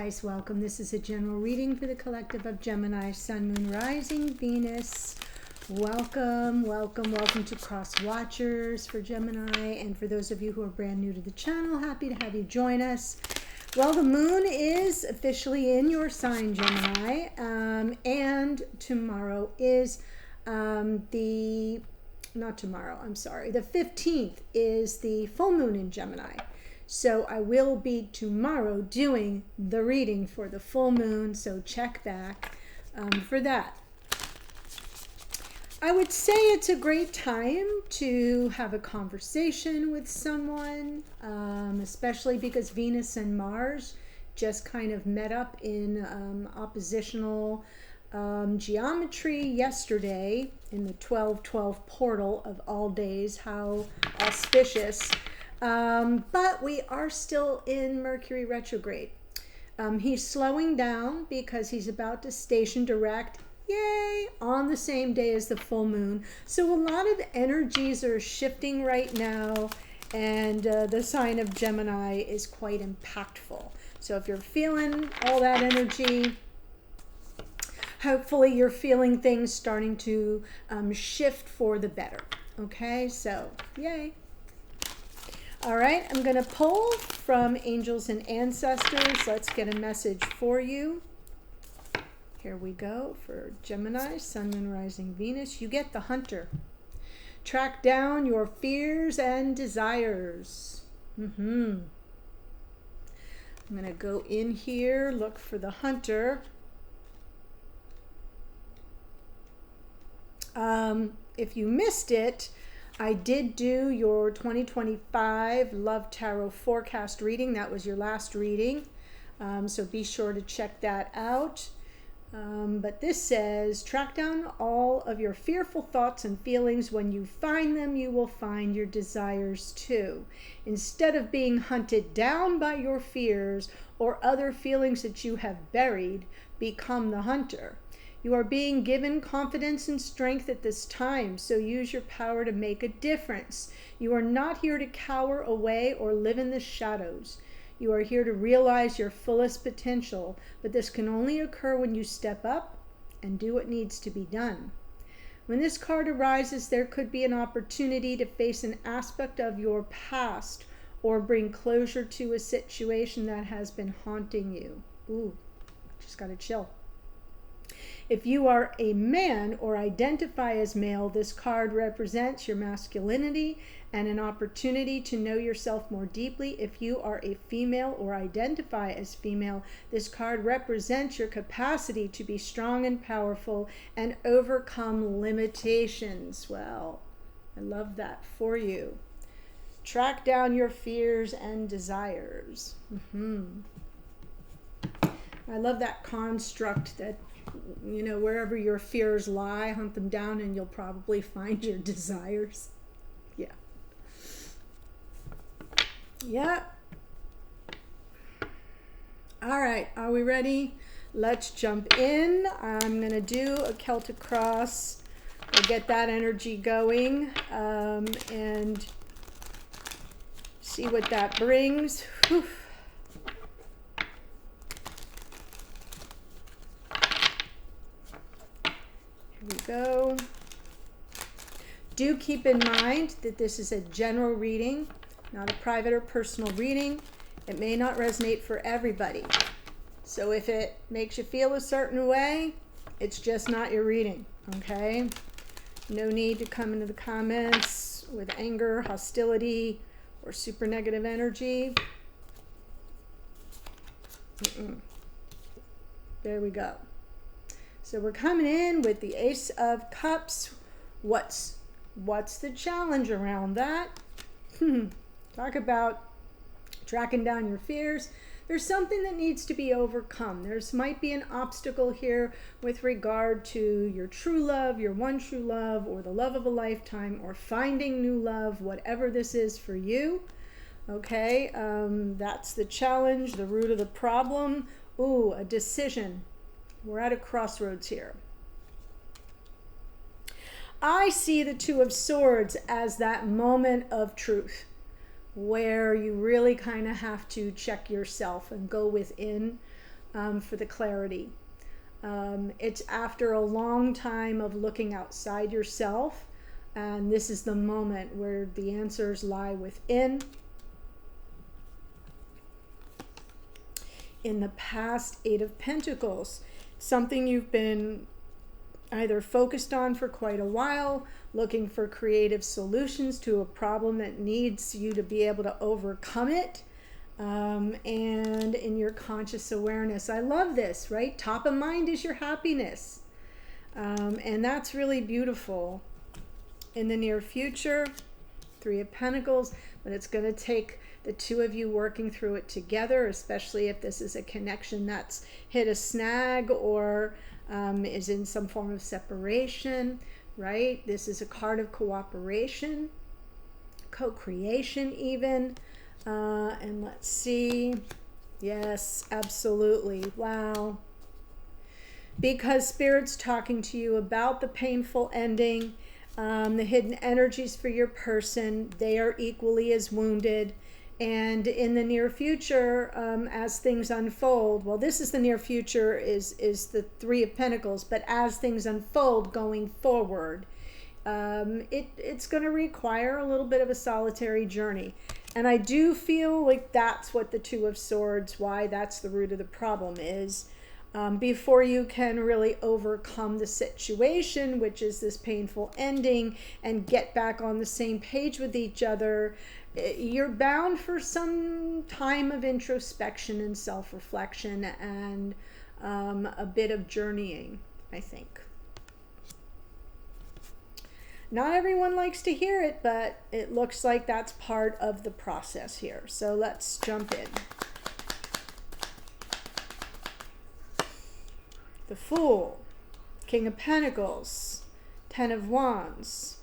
guys, welcome. This is a general reading for the collective of Gemini, Sun, Moon, Rising, Venus. Welcome, welcome, welcome to Cross Watchers for Gemini. And for those of you who are brand new to the channel, happy to have you join us. Well, the moon is officially in your sign, Gemini. And tomorrow is the 15th is the full moon in Gemini. So I will be tomorrow doing the reading for the full moon, so check back for that. I would say it's a great time to have a conversation with someone, especially because Venus and Mars just kind of met up in oppositional geometry yesterday in the 12-12 portal of all days. How auspicious. But we are still in Mercury retrograde. He's slowing down because he's about to station direct, yay, on the same day as the full moon. So a lot of energies are shifting right now, and the sign of Gemini is quite impactful. So if you're feeling all that energy, hopefully you're feeling things starting to shift for the better. Okay, so yay. All right, I'm going to pull from Angels and Ancestors. Let's get a message for you. Here we go for Gemini, Sun, Moon, Rising, Venus. You get the Hunter. Track down your fears and desires. I'm going to go in here, look for the Hunter. If you missed it, I did do your 2025 Love Tarot Forecast reading. That was your last reading. So be sure to check that out. But this says, track down all of your fearful thoughts and feelings. When you find them, you will find your desires too. Instead of being hunted down by your fears or other feelings that you have buried, become the hunter. You are being given confidence and strength at this time, so use your power to make a difference. You are not here to cower away or live in the shadows. You are here to realize your fullest potential, but this can only occur when you step up and do what needs to be done. When this card arises, there could be an opportunity to face an aspect of your past or bring closure to a situation that has been haunting you. Ooh, just got to chill. If you are a man or identify as male, this card represents your masculinity and an opportunity to know yourself more deeply. If you are a female or identify as female, this card represents your capacity to be strong and powerful and overcome limitations. Well, I love that for you. Track down your fears and desires. I love that construct that, you know, wherever your fears lie, hunt them down and you'll probably find your desires. Yeah. Yeah. All right, are we ready? Let's jump in. I'm going to do a Celtic Cross. We'll get that energy going and see what that brings. Whew. We go. Do keep in mind that this is a general reading, not a private or personal reading. It may not resonate for everybody. So if it makes you feel a certain way, it's just not your reading, okay? No need to come into the comments with anger, hostility, or super negative energy. There we go. So we're coming in with the Ace of Cups. What's the challenge around that? Talk about tracking down your fears. There's something that needs to be overcome. There's might be an obstacle here with regard to your true love, your one true love, or the love of a lifetime, or finding new love, whatever this is for you. Okay, that's the challenge, the root of the problem. Ooh, a decision. We're at a crossroads here. I see the Two of Swords as that moment of truth where you really kind of have to check yourself and go within. for the clarity. It's after a long time of looking outside yourself, and this is the moment where the answers lie within. In the past, Eight of Pentacles, something you've been either focused on for quite a while, looking for creative solutions to a problem that needs you to be able to overcome it. And in your conscious awareness. I love this, right? Top of mind is your happiness. And that's really beautiful. In the near future, Three of Pentacles, but it's going to take the two of you working through it together, especially if this is a connection that's hit a snag or is in some form of separation, right? This is a card of cooperation, co-creation even. And let's see. Yes, absolutely. Wow. Because Spirit's talking to you about the painful ending, the hidden energies for your person. They are equally as wounded. And in the near future, as things unfold, well, this is the near future, is the Three of Pentacles, but as things unfold going forward, it's going to require a little bit of a solitary journey. And I do feel like that's what the Two of Swords, why that's the root of the problem is. Before you can really overcome the situation, which is this painful ending, and get back on the same page with each other, you're bound for some time of introspection and self-reflection and a bit of journeying, I think. Not everyone likes to hear it, but it looks like that's part of the process here. So let's jump in. The Fool, King of Pentacles, Ten of Wands.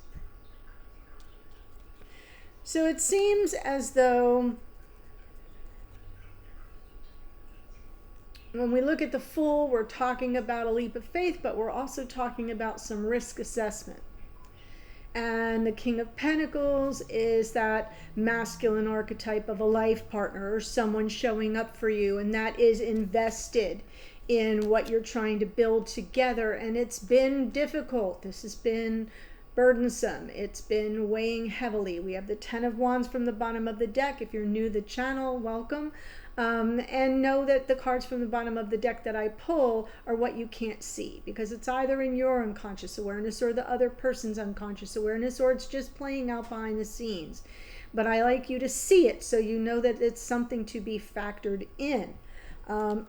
So it seems as though when we look at the Fool, we're talking about a leap of faith, but we're also talking about some risk assessment. And the King of Pentacles is that masculine archetype of a life partner or someone showing up for you, and that is invested in what you're trying to build together. And it's been difficult. This has been burdensome. It's been weighing heavily. We have the Ten of Wands from the bottom of the deck. If you're new to the channel, welcome. And know that the cards from the bottom of the deck that I pull are what you can't see, because it's either in your unconscious awareness or the other person's unconscious awareness, or it's just playing out behind the scenes. But I like you to see it so you know that it's something to be factored in.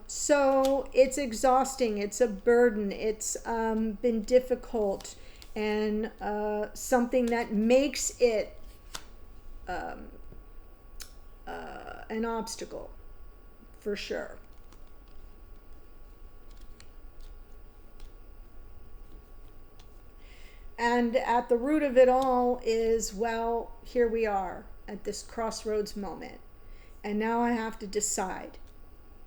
So it's exhausting. It's a burden. It's been difficult, and something that makes it an obstacle. For sure. And at the root of it all is, well, here we are at this crossroads moment. And now I have to decide.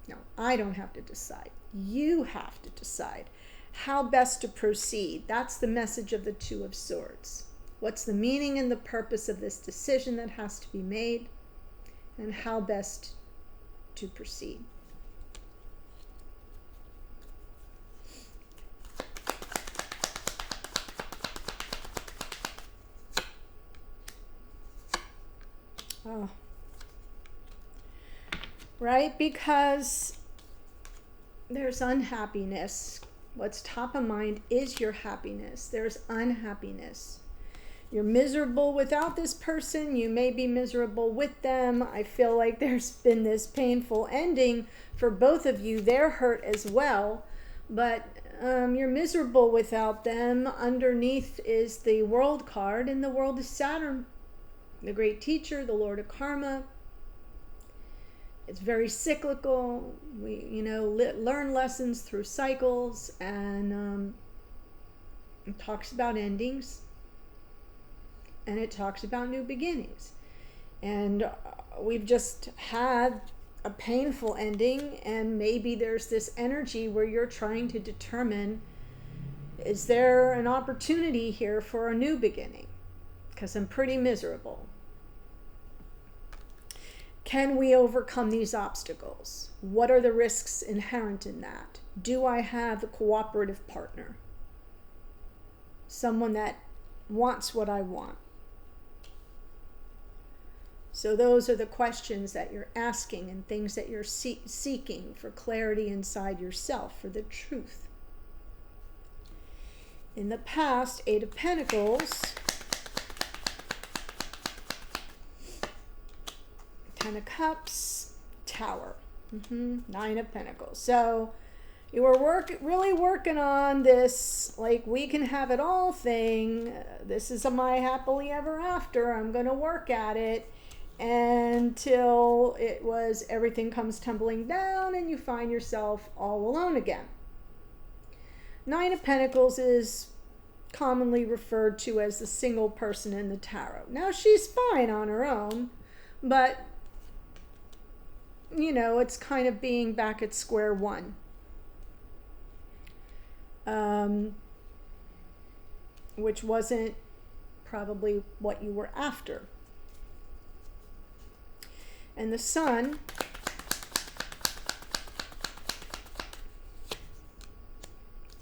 No, I don't have to decide. You have to decide how best to proceed. That's the message of the Two of Swords. What's the meaning and the purpose of this decision that has to be made? And how best to proceed. Oh. Right? Because there's unhappiness. What's top of mind is your happiness. There's unhappiness. You're miserable without this person. You may be miserable with them. I feel like there's been this painful ending for both of you. They're hurt as well. But you're miserable without them. Underneath is the World card, and the World is Saturn, the great teacher, the Lord of Karma. It's very cyclical. We, learn lessons through cycles, and it talks about endings. And it talks about new beginnings. And we've just had a painful ending, and maybe there's this energy where you're trying to determine, is there an opportunity here for a new beginning? Because I'm pretty miserable. Can we overcome these obstacles? What are the risks inherent in that? Do I have a cooperative partner? Someone that wants what I want. So those are the questions that you're asking and things that you're seeking for clarity inside yourself, for the truth. In the past, 8 of Pentacles, 10 of Cups, Tower, 9 of Pentacles. So you were really working on this, like, we can have it all thing. This is my happily ever after. I'm going to work at it until everything comes tumbling down and you find yourself all alone again. 9 of Pentacles is commonly referred to as the single person in the tarot. Now, she's fine on her own, but, you know, it's kind of being back at square one. Which wasn't probably what you were after. And the Sun,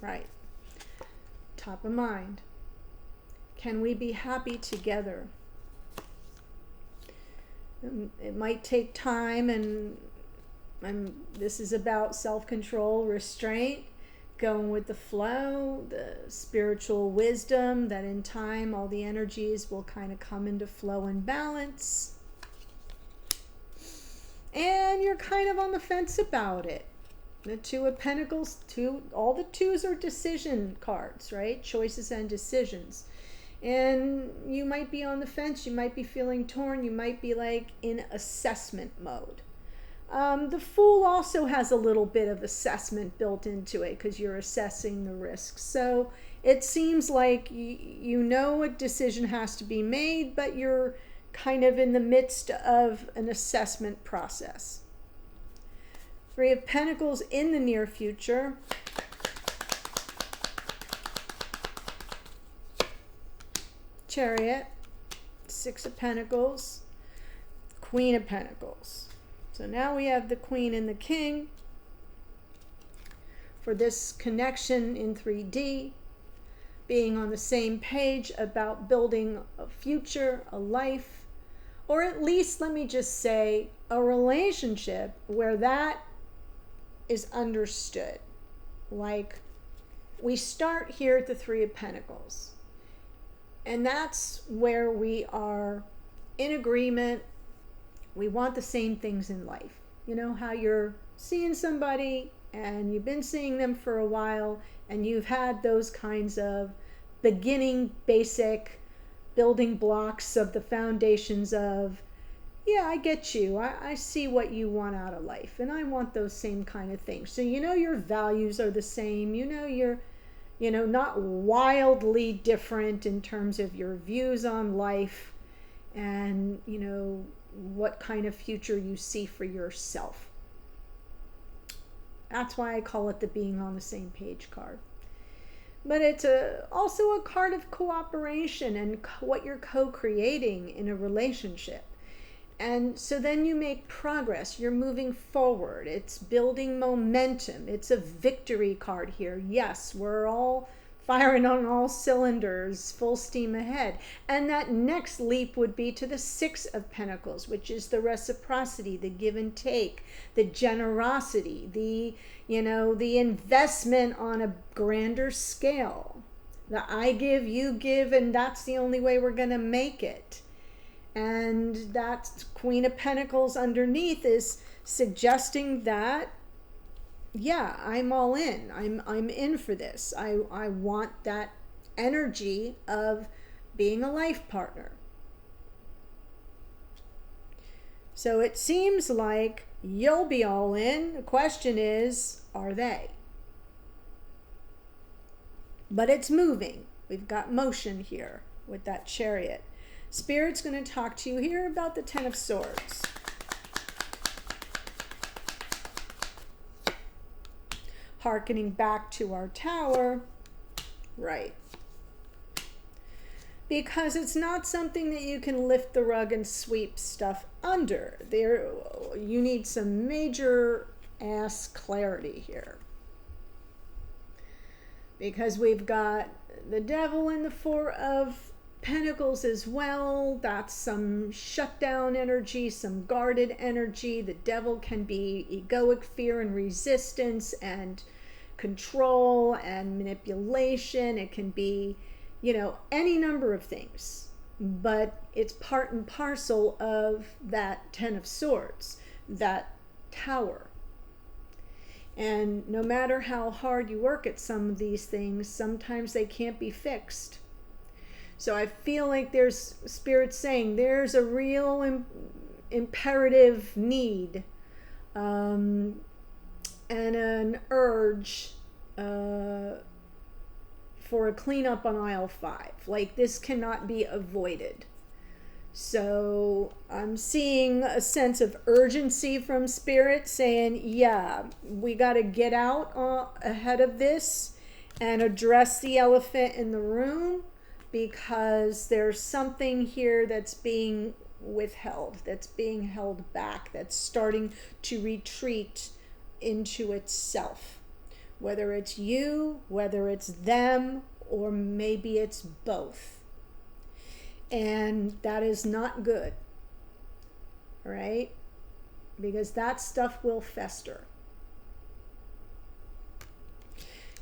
right, top of mind. Can we be happy together? It might take time, and this is about self-control, restraint, going with the flow, the spiritual wisdom that in time all the energies will kind of come into flow and balance. And you're kind of on the fence about it. The 2 of Pentacles, all the 2s are decision cards, right? Choices and decisions. And you might be on the fence, you might be feeling torn, you might be like in assessment mode. The Fool also has a little bit of assessment built into it because you're assessing the risks. So it seems like you know a decision has to be made, but you're kind of in the midst of an assessment process. 3 of Pentacles in the near future. Chariot, 6 of Pentacles, Queen of Pentacles. So now we have the Queen and the King for this connection in 3D, being on the same page about building a future, a life, or at least, let me just say, a relationship where that is understood. Like, we start here at the 3 of Pentacles, and that's where we are in agreement. We want the same things in life. You know how you're seeing somebody and you've been seeing them for a while and you've had those kinds of beginning basic building blocks of the foundations of, yeah, I get you. I see what you want out of life and I want those same kind of things. So you know your values are the same. You know you're, not wildly different in terms of your views on life and, what kind of future you see for yourself. That's why I call it the being on the same page card. But it's also a card of cooperation and what you're co-creating in a relationship. And so then you make progress. You're moving forward. It's building momentum. It's a victory card here. Yes, we're all firing on all cylinders, full steam ahead. And that next leap would be to the 6 of Pentacles, which is the reciprocity, the give and take, the generosity, the investment on a grander scale. The I give, you give, and that's the only way we're going to make it. And that Queen of Pentacles underneath is suggesting that, yeah, I'm all in. I'm in for this. I want that energy of being a life partner. So it seems like you'll be all in. The question is, are they? But it's moving. We've got motion here with that Chariot. Spirit's going to talk to you here about the 10 of Swords. Harkening back to our Tower, right. because it's not something that you can lift the rug and sweep stuff under. You need some major ass clarity here. Because we've got the devil in the Four of Pentacles as well. That's some shutdown energy, some guarded energy. The devil can be egoic fear and resistance and control and manipulation. It can be, any number of things. But it's part and parcel of that Ten of Swords, that Tower. And no matter how hard you work at some of these things, sometimes they can't be fixed. So I feel like there's Spirit saying there's a real imperative need and an urge for a cleanup on aisle 5. Like, this cannot be avoided. So I'm seeing a sense of urgency from Spirit saying, yeah, we got to get out ahead of this and address the elephant in the room, because there's something here that's being withheld, that's being held back, that's starting to retreat into itself. Whether it's you, whether it's them, or maybe it's both. And that is not good, right? Because that stuff will fester.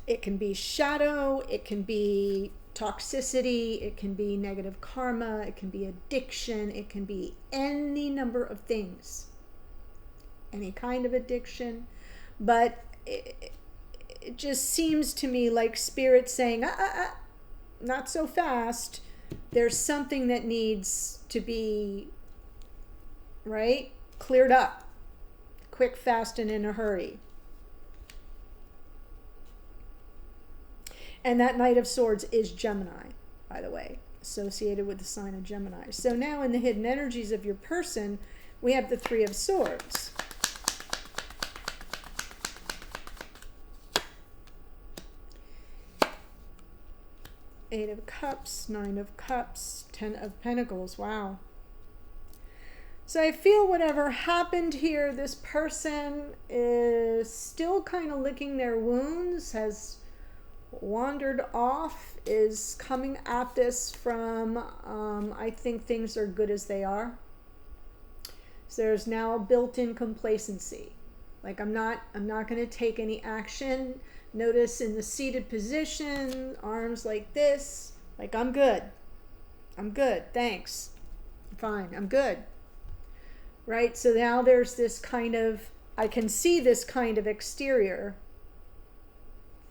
It can be shadow, it can be toxicity, it can be negative karma, it can be addiction, it can be any number of things. Any kind of addiction. But it just seems to me like Spirit saying, not so fast. There's something that needs to be, right, cleared up. Quick, fast, and in a hurry. And that Knight of Swords is Gemini, by the way, associated with the sign of Gemini. So now in the hidden energies of your person, we have the Three of Swords. Eight of Cups, Nine of Cups, Ten of Pentacles. Wow. So I feel whatever happened here, this person is still kind of licking their wounds, has wandered off, is coming at this from, I think things are good as they are. So there's now built-in complacency. Like, I'm not going to take any action. Notice in the seated position, arms like this, like, I'm good. I'm good. Thanks. I'm fine. I'm good. Right? So now there's this kind of, I can see this kind of exterior.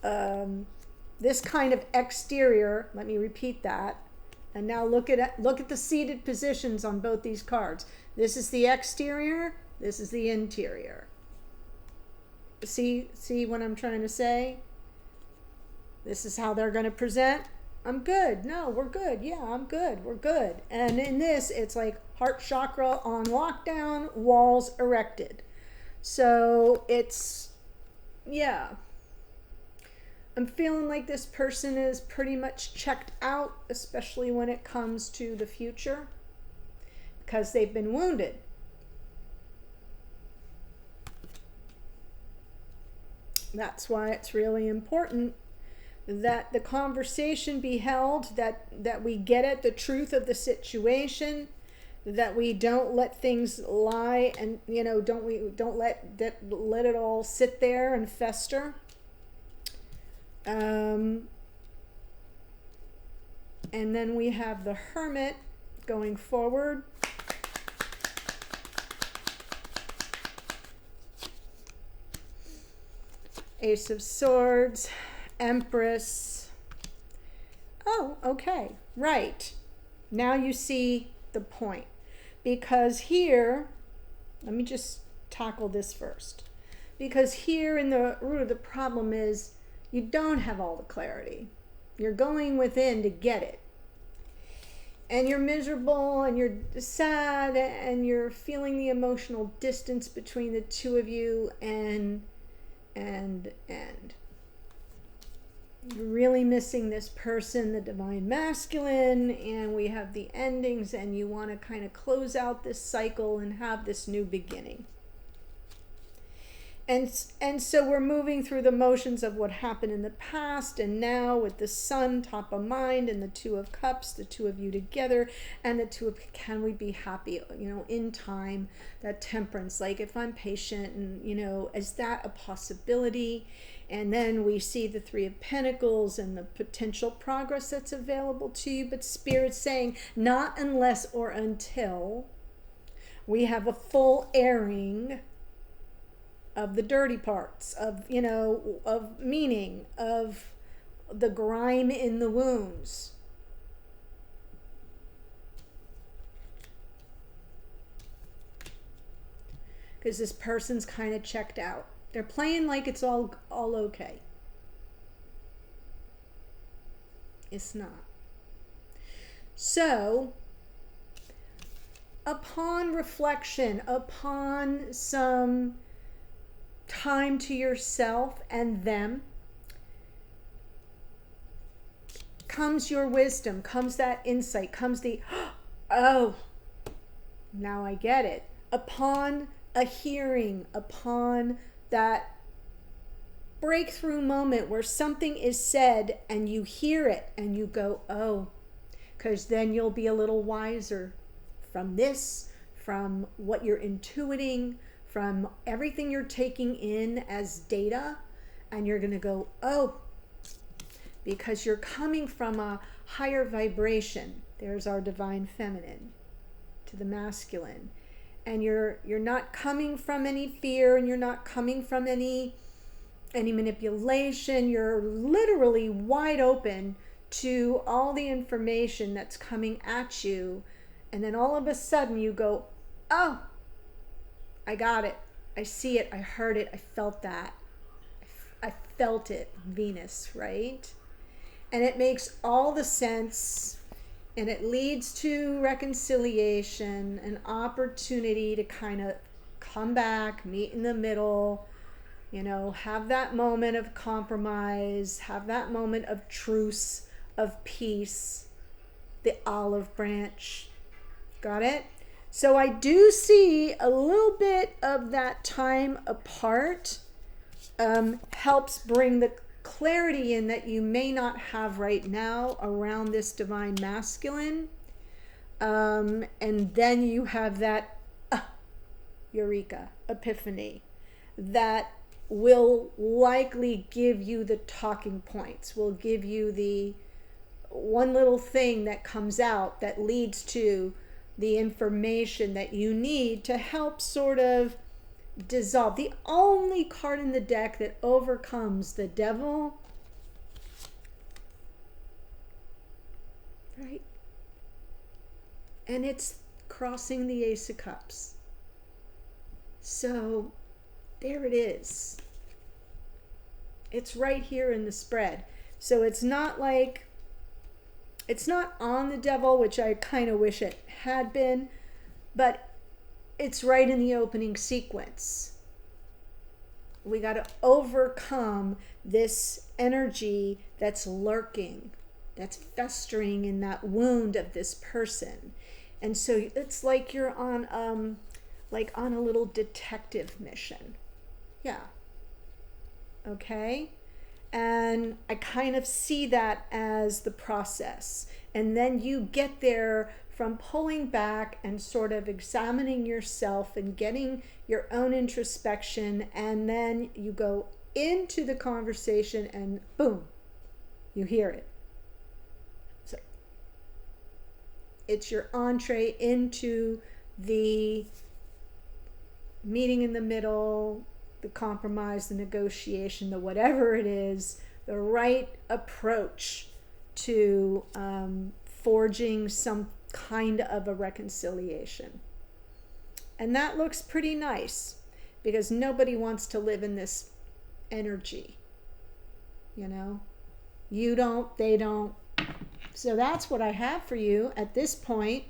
This kind of exterior, let me repeat that. And now look at the seated positions on both these cards. This is the exterior, this is the interior. See what I'm trying to say? This is how they're going to present. I'm good. No, we're good. Yeah, I'm good. We're good. And in this, it's like heart chakra on lockdown, walls erected. So it's, yeah. I'm feeling like this person is pretty much checked out, especially when it comes to the future, because they've been wounded. That's why it's really important that the conversation be held, that we get at the truth of the situation, that we don't let things lie, and don't let it all sit there and fester. And then we have the Hermit going forward. Ace of Swords, Empress. Oh, okay, right. Now you see the point. Because here, let me just tackle this first. Because here in the root of the problem is you don't have all the clarity. You're going within to get it. And you're miserable and you're sad and you're feeling the emotional distance between the two of you and You're really missing this person, the divine masculine, and we have the endings, and you want to kind of close out this cycle and have this new beginning. And so we're moving through the motions of what happened in the past, and now with the Sun top of mind and the Two of Cups, the two of you together, and the two of, can we be happy, in time, that temperance, like if I'm patient, and is that a possibility? And then we see the Three of Pentacles and the potential progress that's available to you, but Spirit's saying not unless or until we have a full airing of the dirty parts, of meaning, of the grime in the wounds. Because this person's kind of checked out. They're playing like it's all okay. It's not. So, upon reflection, upon some time to yourself and them, comes your wisdom, comes that insight, comes the, oh, now I get it. Upon a hearing, upon that breakthrough moment where something is said and you hear it and you go, oh, because then you'll be a little wiser from this, from what you're intuiting, from everything you're taking in as data, and you're going to go, oh, because you're coming from a higher vibration. There's our divine feminine to the masculine. And you're not coming from any fear, and you're not coming from any manipulation. You're literally wide open to all the information that's coming at you. And then all of a sudden you go, oh, I got it. I see it. I heard it. I felt that. I felt it. Venus, right? And it makes all the sense, and it leads to reconciliation, an opportunity to kind of come back, meet in the middle, have that moment of compromise, have that moment of truce, of peace, the olive branch. Got it? So I do see a little bit of that time apart helps bring the clarity in that you may not have right now around this divine masculine. And then you have that eureka, epiphany, that will likely give you the talking points, will give you the one little thing that comes out that leads to the information that you need to help sort of dissolve. The only card in the deck that overcomes the devil, right? And it's crossing the Ace of Cups. So there it is. It's right here in the spread. So it's not like, it's not on the devil, which I kind of wish it had been, but it's right in the opening sequence. We got to overcome this energy that's lurking, that's festering in that wound of this person. And so it's like you're on a little detective mission. Yeah. Okay? And I kind of see that as the process. And then you get there from pulling back and sort of examining yourself and getting your own introspection. And then you go into the conversation and boom, you hear it. So it's your entree into the meeting in the middle, the compromise, the negotiation, the whatever it is, the right approach to forging some kind of a reconciliation. And that looks pretty nice because nobody wants to live in this energy. You don't, they don't. So that's what I have for you at this point.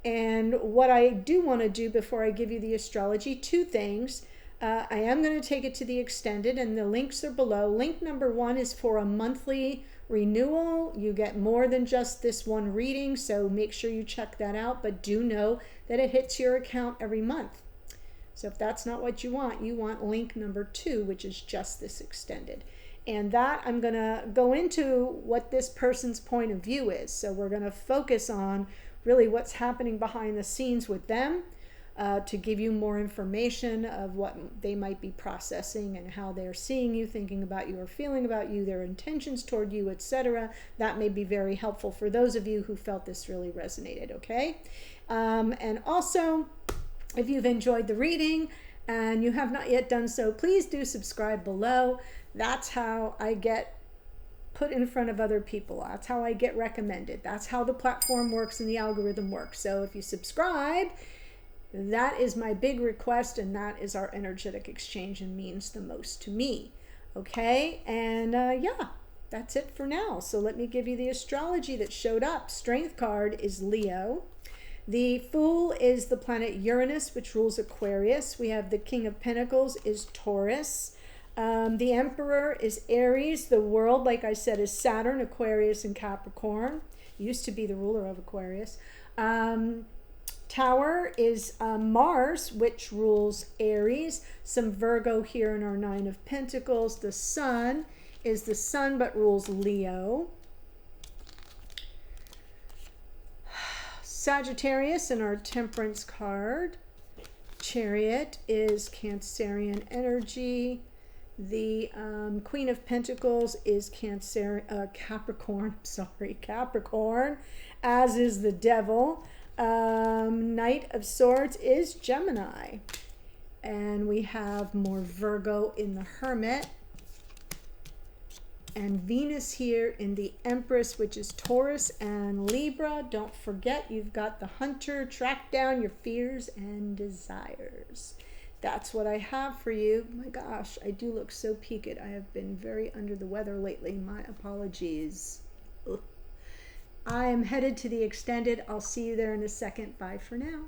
And what I do want to do before I give you the astrology, two things. I am going to take it to the extended, and the links are below. Link number 1 is for a monthly renewal. You get more than just this one reading, so make sure you check that out, but do know that it hits your account every month. So if that's not what you want link number 2, which is just this extended. And that, I'm going to go into what this person's point of view is. So we're going to focus on really what's happening behind the scenes with them, to give you more information of what they might be processing and how they're seeing you, thinking about you, or feeling about you, their intentions toward you, etc. That may be very helpful for those of you who felt this really resonated, okay? And also, if you've enjoyed the reading and you have not yet done so, please do subscribe below. That's how I get put in front of other people. That's how I get recommended. That's how the platform works and the algorithm works. So if you subscribe, that is my big request, and that is our energetic exchange and means the most to me. Okay, and yeah, that's it for now. So let me give you the astrology that showed up. Strength card is Leo. The Fool is the planet Uranus, which rules Aquarius. We have the King of Pentacles is Taurus. The Emperor is Aries. The World, like I said, is Saturn, Aquarius, and Capricorn. Used to be the ruler of Aquarius. Tower is Mars, which rules Aries. Some Virgo here in our Nine of Pentacles. The Sun is the Sun, but rules Leo. Sagittarius in our Temperance card. Chariot is Cancerian energy. The Queen of Pentacles is Capricorn, Capricorn, as is the Devil. Knight of Swords is Gemini. And we have more Virgo in the Hermit. And Venus here in the Empress, which is Taurus and Libra. Don't forget, you've got the Hunter. Track down your fears and desires. That's what I have for you. My gosh, I do look so peaked. I have been very under the weather lately. My apologies. Ugh. I am headed to the extended. I'll see you there in a second. Bye for now.